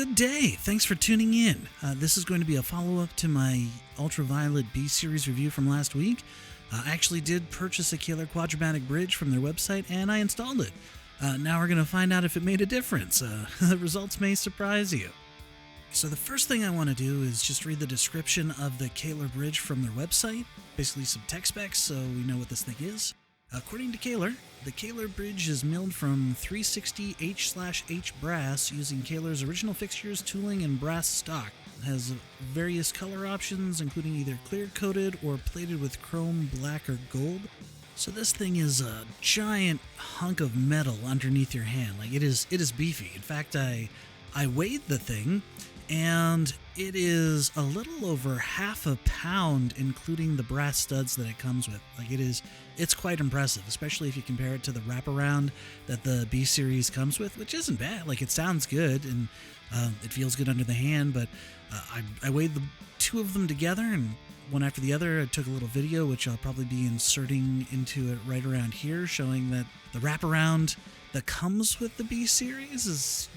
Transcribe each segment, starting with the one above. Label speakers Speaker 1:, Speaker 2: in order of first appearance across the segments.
Speaker 1: Good day. Thanks for tuning in. This is going to be a follow-up to my Ultraviolet B Series review from last week. I actually did purchase a Kahler Quadramatic bridge from their website, and I installed it. Now we're going to find out if it made a difference. The results may surprise you. So the first thing I want to do is just read the description of the Kahler bridge from their website, basically some tech specs so we know what this thing is. According to Kahler, the Kahler bridge is milled from 360 H/H brass using Kahler's original fixtures, tooling, and brass stock. It has various color options, including either clear-coated or plated with chrome, black, or gold. So this thing is a giant hunk of metal underneath your hand. Like it is beefy. In fact, I weighed the thing, and it is a little over half a pound, including the brass studs that it comes with. Like it's quite impressive, especially if you compare it to the wraparound that the B Series comes with, which isn't bad. Like it sounds good, and it feels good under the hand, but I weighed the two of them together, and one after the other. I took a little video, which I'll probably be inserting into it right around here, showing that the wraparound that comes with the B Series is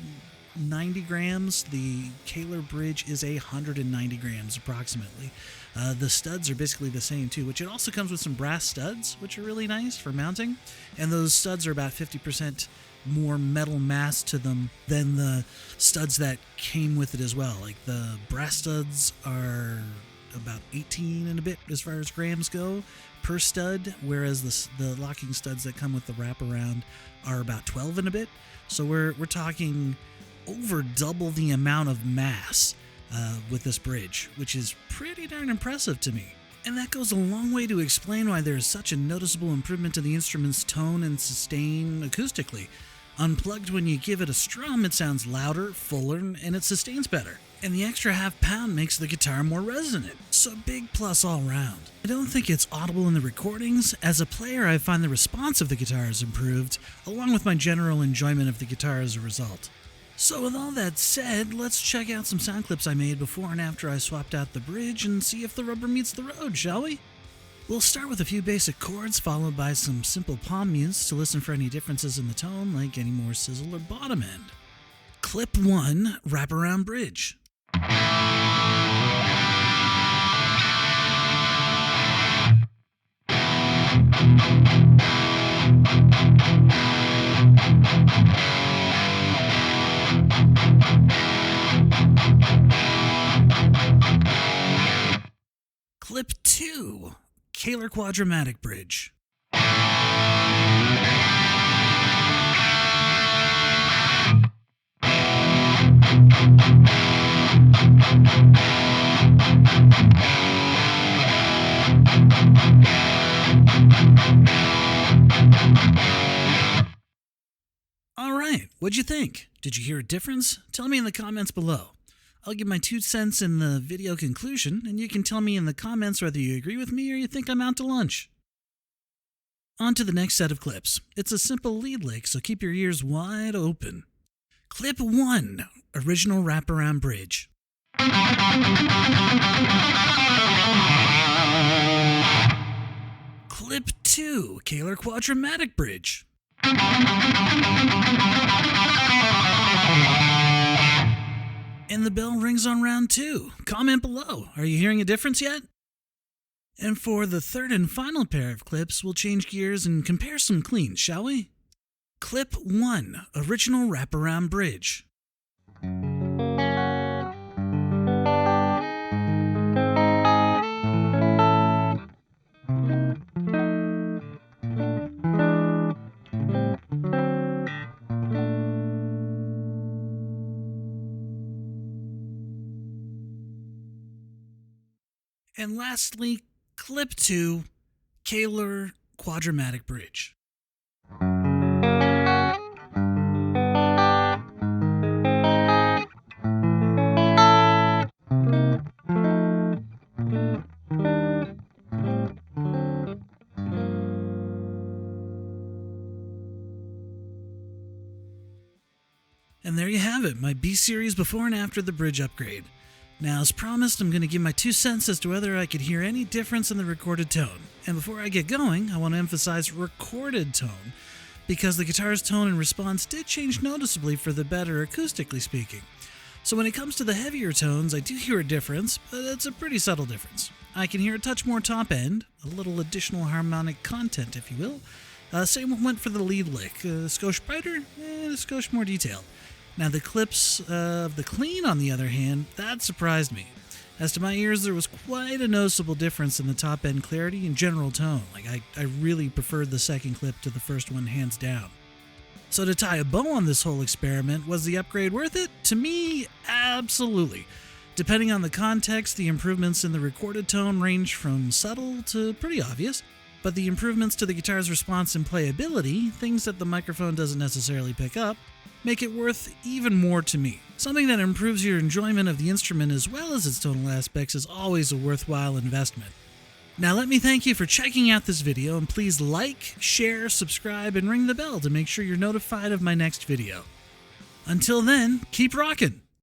Speaker 1: 90 grams. The Kahler bridge is 190 grams approximately. The studs are basically the same too, which it also comes with some brass studs, which are really nice for mounting. And those studs are about 50% more metal mass to them than the studs that came with it as well. Like the brass studs are about 18 and a bit as far as grams go per stud, whereas the locking studs that come with the wraparound are about 12 and a bit. So we're talking over double the amount of mass with this bridge, which is pretty darn impressive to me. And that goes a long way to explain why there is such a noticeable improvement to the instrument's tone and sustain acoustically. Unplugged, when you give it a strum, it sounds louder, fuller, and it sustains better. And the extra half pound makes the guitar more resonant, so big plus all round. I don't think it's audible in the recordings. As a player, I find the response of the guitar has improved, along with my general enjoyment of the guitar as a result. So with all that said, let's check out some sound clips I made before and after I swapped out the bridge and see if the rubber meets the road, shall we? We'll start with a few basic chords, followed by some simple palm mutes to listen for any differences in the tone, like any more sizzle or bottom end. Clip 1, Wraparound Bridge. Clip 2, Kahler Quadramatic Bridge. Alright, what'd you think? Did you hear a difference? Tell me in the comments below. I'll give my 2 cents in the video conclusion, and you can tell me in the comments whether you agree with me or you think I'm out to lunch. On to the next set of clips. It's a simple lead lick, so keep your ears wide open. Clip 1, Original Wraparound Bridge. Clip 2, Kahler Quadramatic Bridge. And the bell rings on round 2. Comment below. Are you hearing a difference yet? And for the third and final pair of clips, we'll change gears and compare some cleans, shall we? Clip 1, Original Wraparound Bridge. And lastly, Clip 2, Kahler Quadramatic Bridge. And there you have it, my B Series before and after the bridge upgrade. Now, as promised, I'm going to give my 2 cents as to whether I could hear any difference in the recorded tone. And before I get going, I want to emphasize recorded tone, because the guitar's tone and response did change noticeably for the better acoustically speaking. So when it comes to the heavier tones, I do hear a difference, but it's a pretty subtle difference. I can hear a touch more top end, a little additional harmonic content, if you will. Same went for the lead lick. A skosh brighter, a skosh more detailed. Now the clips of the clean, on the other hand, that surprised me. As to my ears, there was quite a noticeable difference in the top end clarity and general tone. I really preferred the second clip to the first one, hands down. So to tie a bow on this whole experiment, was the upgrade worth it? To me, absolutely. Depending on the context, the improvements in the recorded tone range from subtle to pretty obvious, but the improvements to the guitar's response and playability, things that the microphone doesn't necessarily pick up, make it worth even more to me. Something that improves your enjoyment of the instrument as well as its tonal aspects is always a worthwhile investment. Now let me thank you for checking out this video, and please like, share, subscribe, and ring the bell to make sure you're notified of my next video. Until then, keep rockin'!